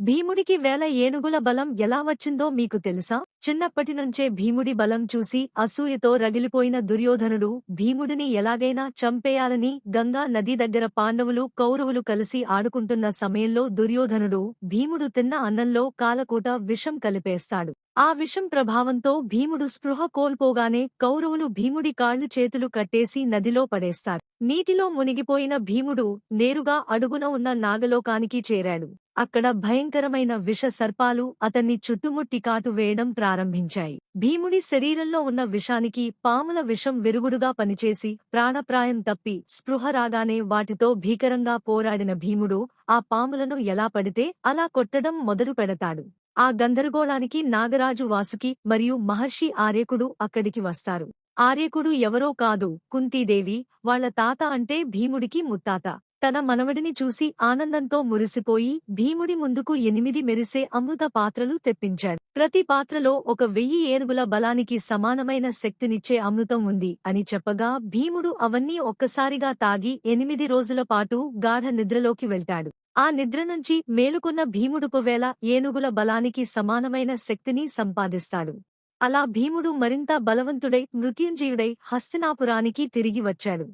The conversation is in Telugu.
భీముడికి 1000 ఏనుగుల బలం ఎలా వచ్చిందో మీకు తెలుసా? చిన్నప్పటినుంచే భీముడి బలం చూసి అసూయతో రగిలిపోయిన దుర్యోధనుడు భీముడిని ఎలాగైనా చంపేయాలని గంగా నది దగ్గర పాండవులు కౌరవులు కలిసి ఆడుకుంటున్న సమయంలో దుర్యోధనుడు భీముడు తిన్న అన్నంలో కాలకూట విషం కలిపేస్తాడు. ఆ విషం ప్రభావంతో భీముడు స్పృహ కోల్పోగానే కౌరవులు భీముడి కాళ్లు చేతులు కట్టేసి నదిలో పడేస్తారు. నీటిలో మునిగిపోయిన భీముడు నేరుగా అడుగున ఉన్న నాగలోకానికి చేరాడు. అక్కడ భయంకరమైన విష సర్పాలు అతన్ని చుట్టుముట్టి కాటు వేయడం ప్రారంభించాయి. భీముడి శరీరంలో ఉన్న విషానికి పాముల విషం విరుగుడుగా పనిచేసి ప్రాణప్రాయం తప్పి స్పృహ రాగానే వాటితో భీకరంగా పోరాడిన భీముడు ఆ పాములను ఎలా పడితే అలా కొట్టడం మొదలు పెడతాడు. ఆ గందరగోళానికి నాగరాజు వాసుకి మరియు మహర్షి ఆర్యకుడు అక్కడికి వస్తారు. ఆర్యకుడు ఎవరో కాదు, కుంతీదేవి. వాళ్ల తాత అంటే భీముడికి ముత్తాత. తన మనవడిని చూసి ఆనందంతో మురిసిపోయి భీముడి ముందుకు 8 మెరిసే అమృత పాత్రలు తెప్పించాడు. ప్రతి పాత్రలో 1000 ఏనుగుల బలానికి సమానమైన శక్తినిచ్చే అమృతం ఉంది అని చెప్పగా భీముడు అవన్నీ ఒక్కసారిగా తాగి 8 రోజుల పాటు గాఢ నిద్రలోకి వెళ్తాడు. ఆ నిద్ర నుంచి మేలుకున్న భీముడు 1000 ఏనుగుల బలానికి సమానమైన శక్తిని సంపాదిస్తాడు. అలా భీముడు మరింత బలవంతుడై మృత్యుంజయుడై హస్తినాపురానికి తిరిగి వచ్చాడు.